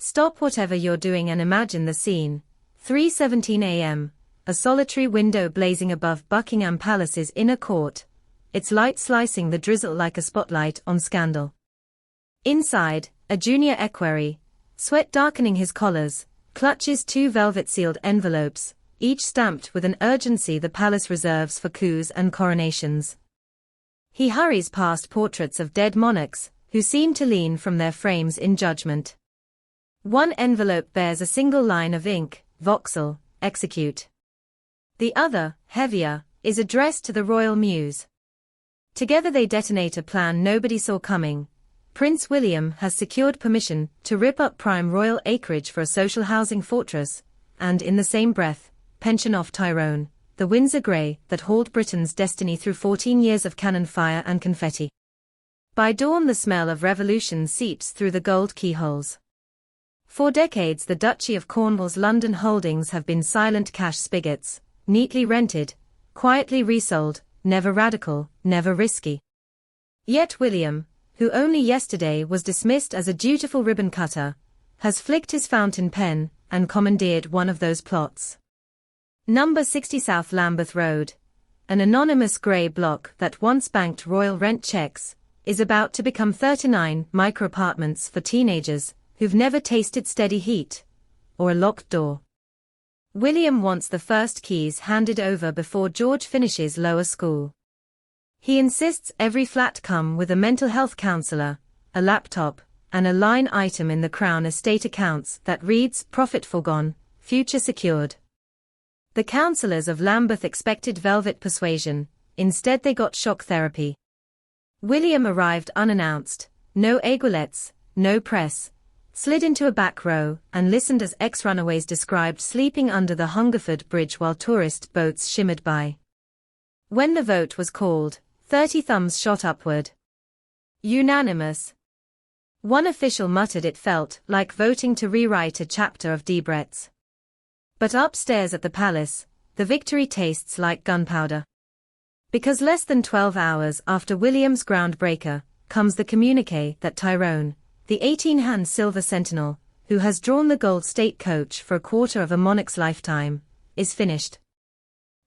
Stop whatever you're doing and imagine the scene. 3:17 a.m., a solitary window blazing above Buckingham Palace's inner court, its light slicing the drizzle like a spotlight on scandal. Inside, a junior equerry, sweat darkening his collars, clutches two velvet-sealed envelopes, each stamped with an urgency the palace reserves for coups and coronations. He hurries past portraits of dead monarchs, who seem to lean from their frames in judgment. One envelope bears a single line of ink, Vauxhall, execute. The other, heavier, is addressed to the royal muse. Together they detonate a plan nobody saw coming. Prince William has secured permission to rip up prime royal acreage for a social housing fortress, and in the same breath, pension off Tyrone, the Windsor Grey that hauled Britain's destiny through 14 years of cannon fire and confetti. By dawn the smell of revolution seeps through the gold keyholes. For decades the Duchy of Cornwall's London holdings have been silent cash spigots, neatly rented, quietly resold, never radical, never risky. Yet William, who only yesterday was dismissed as a dutiful ribbon cutter, has flicked his fountain pen and commandeered one of those plots. Number 60 South Lambeth Road, an anonymous grey block that once banked royal rent checks, is about to become 39 micro-apartments for teenagers who've never tasted steady heat or a locked door. William wants the first keys handed over before George finishes lower school. He insists every flat come with a mental health counselor, a laptop, and a line item in the Crown estate accounts that reads profit foregone, future secured. The counsellors of Lambeth expected velvet persuasion, instead they got shock therapy. William arrived unannounced, no aiguillettes, no press, slid into a back row and listened as ex-runaways described sleeping under the Hungerford Bridge while tourist boats shimmered by. When the vote was called, 30 thumbs shot upward. Unanimous. One official muttered it felt like voting to rewrite a chapter of Debrett's. But upstairs at the palace, the victory tastes like gunpowder. Because less than 12 hours after William's groundbreaker, comes the communiqué that Tyrone, the 18-hand silver sentinel, who has drawn the gold state coach for a quarter of a monarch's lifetime, is finished.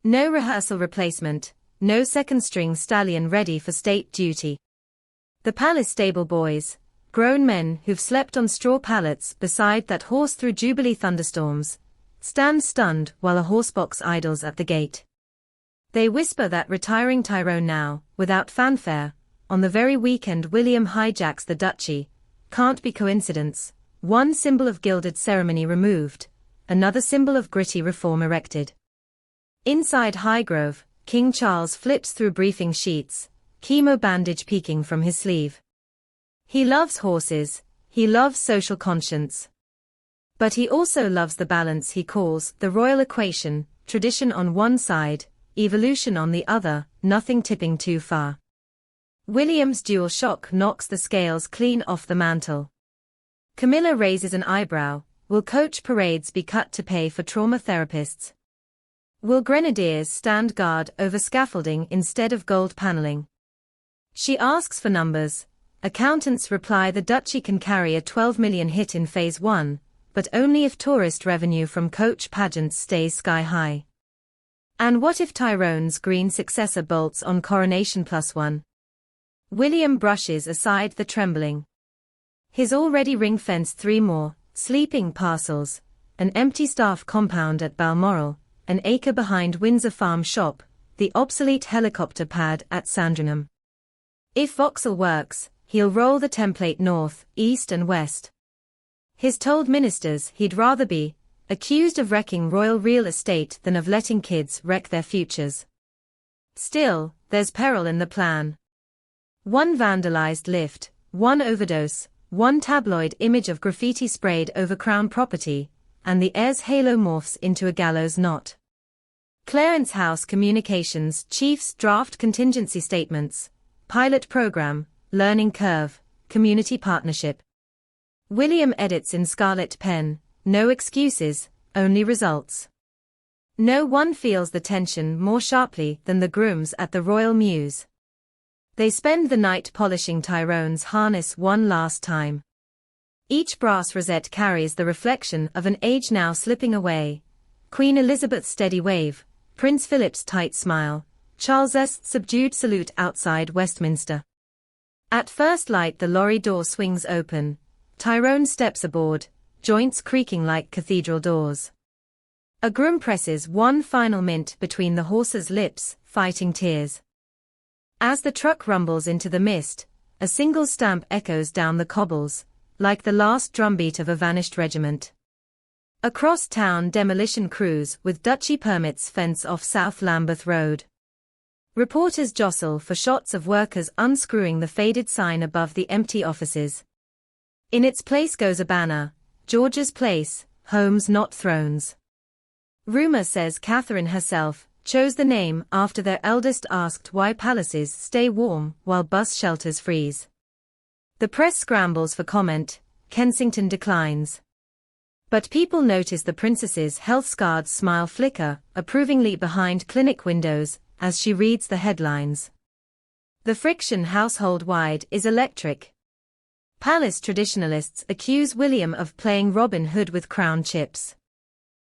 No rehearsal replacement. No second-string stallion ready for state duty. The palace stable boys, grown men who've slept on straw pallets beside that horse through Jubilee thunderstorms, stand stunned while a horsebox idles at the gate. They whisper that retiring Tyrone now, without fanfare, on the very weekend William hijacks the duchy, can't be coincidence. One symbol of gilded ceremony removed, another symbol of gritty reform erected. Inside Highgrove, King Charles flips through briefing sheets, chemo bandage peeking from his sleeve. He loves horses, he loves social conscience. But he also loves the balance he calls the royal equation, tradition on one side, evolution on the other, nothing tipping too far. William's dual shock knocks the scales clean off the mantle. Camilla raises an eyebrow. Will coach parades be cut to pay for trauma therapists? Will grenadiers stand guard over scaffolding instead of gold paneling? She asks for numbers. Accountants reply the duchy can carry a 12 million hit in phase 1, but only if tourist revenue from coach pageants stays sky high. And what if Tyrone's green successor bolts on Coronation +1? William brushes aside the trembling. His already ring-fenced 3 more, sleeping parcels, an empty staff compound at Balmoral, an acre behind Windsor Farm Shop, the obsolete helicopter pad at Sandringham. If Vauxhall works, he'll roll the template north, east and west. He's told ministers he'd rather be accused of wrecking royal real estate than of letting kids wreck their futures. Still, there's peril in the plan. One vandalized lift, one overdose, one tabloid image of graffiti sprayed over Crown property, and the heir's halo morphs into a gallows knot. Clarence House Communications Chiefs draft contingency statements, pilot program, learning curve, community partnership. William edits in scarlet pen, no excuses, only results. No one feels the tension more sharply than the grooms at the Royal Mews. They spend the night polishing Tyrone's harness one last time. Each brass rosette carries the reflection of an age now slipping away. Queen Elizabeth's steady wave, Prince Philip's tight smile, Charles's subdued salute outside Westminster. At first light the lorry door swings open. Tyrone steps aboard, joints creaking like cathedral doors. A groom presses one final mint between the horse's lips, fighting tears. As the truck rumbles into the mist, a single stamp echoes down the cobbles, like the last drumbeat of a vanished regiment. Across town demolition crews with duchy permits fence off South Lambeth Road. Reporters jostle for shots of workers unscrewing the faded sign above the empty offices. In its place goes a banner, George's Place, Homes Not Thrones. Rumor says Catherine herself chose the name after their eldest asked why palaces stay warm while bus shelters freeze. The press scrambles for comment, Kensington declines. But people notice the princess's health-scarred smile flicker approvingly behind clinic windows as she reads the headlines. The friction household-wide is electric. Palace traditionalists accuse William of playing Robin Hood with crown chips.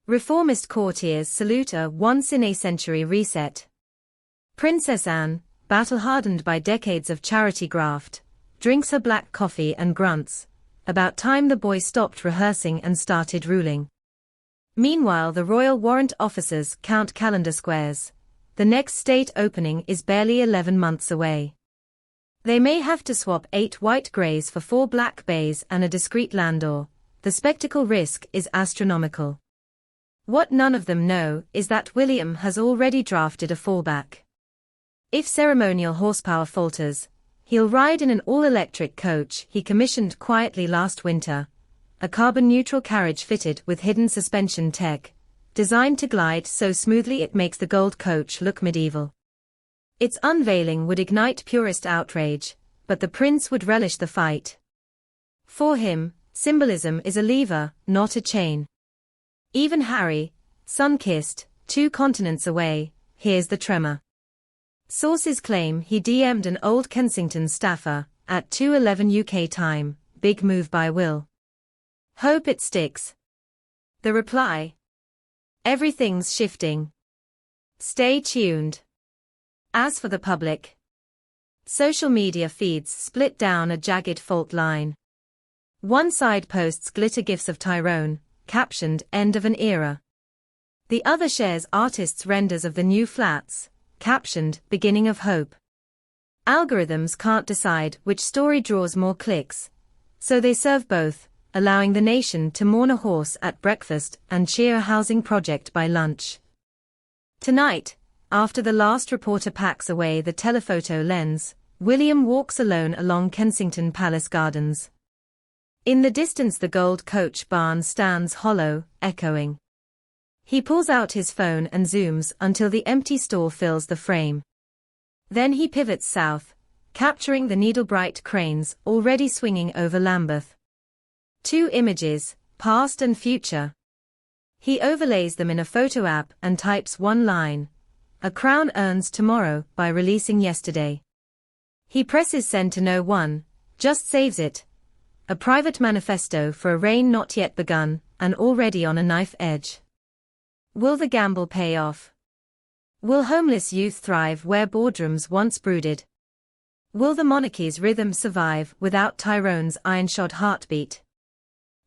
Reformist courtiers salute a once-in-a-century reset. Princess Anne, battle-hardened by decades of charity graft, drinks her black coffee and grunts. About time the boy stopped rehearsing and started ruling. Meanwhile the royal warrant officers count calendar squares. The next state opening is barely 11 months away. They may have to swap 8 white greys for 4 black bays and a discreet landau. The spectacle risk is astronomical. What none of them know is that William has already drafted a fallback. If ceremonial horsepower falters, he'll ride in an all-electric coach he commissioned quietly last winter, a carbon-neutral carriage fitted with hidden suspension tech, designed to glide so smoothly it makes the gold coach look medieval. Its unveiling would ignite purist outrage, but the prince would relish the fight. For him, symbolism is a lever, not a chain. Even Harry, sun-kissed, 2 continents away, hears the tremor. Sources claim he DM'd an old Kensington staffer at 2:11 UK time, big move by Will. Hope it sticks. The reply? Everything's shifting. Stay tuned. As for the public, social media feeds split down a jagged fault line. One side posts glitter gifs of Tyrone, captioned "End of an Era." The other shares artists' renders of the new flats, captioned "Beginning of Hope." Algorithms can't decide which story draws more clicks, so they serve both, allowing the nation to mourn a horse at breakfast and cheer a housing project by lunch. Tonight, after the last reporter packs away the telephoto lens, William walks alone along Kensington Palace Gardens. In the distance the gold coach barn stands hollow, echoing. He pulls out his phone and zooms until the empty store fills the frame. Then he pivots south, capturing the needle-bright cranes already swinging over Lambeth. 2 images, past and future. He overlays them in a photo app and types one line. A crown earns tomorrow by releasing yesterday. He presses send to no one, just saves it. A private manifesto for a reign not yet begun, and already on a knife edge. Will the gamble pay off? Will homeless youth thrive where boardrooms once brooded? Will the monarchy's rhythm survive without Tyrone's iron-shod heartbeat?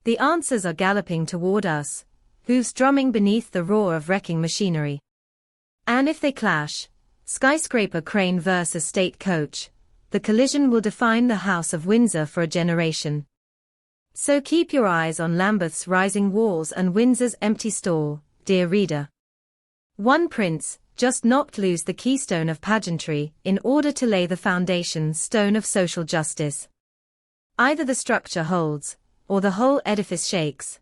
The answers are galloping toward us, hooves drumming beneath the roar of wrecking machinery. And if they clash, skyscraper crane versus state coach, the collision will define the House of Windsor for a generation. So keep your eyes on Lambeth's rising walls and Windsor's empty stall, dear reader. One prince just knocked loose the keystone of pageantry in order to lay the foundation stone of social justice. Either the structure holds, or the whole edifice shakes.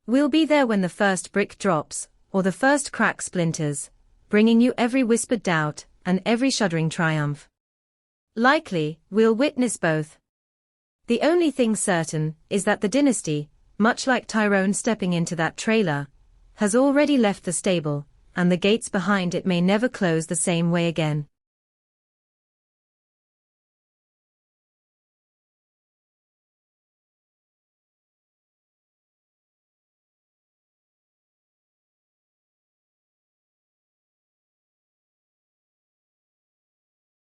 We'll be there when the first brick drops, or the first crack splinters, bringing you every whispered doubt and every shuddering triumph. Likely, we'll witness both. The only thing certain is that the dynasty, much like Tyrone stepping into that trailer, has already left the stable, and the gates behind it may never close the same way again.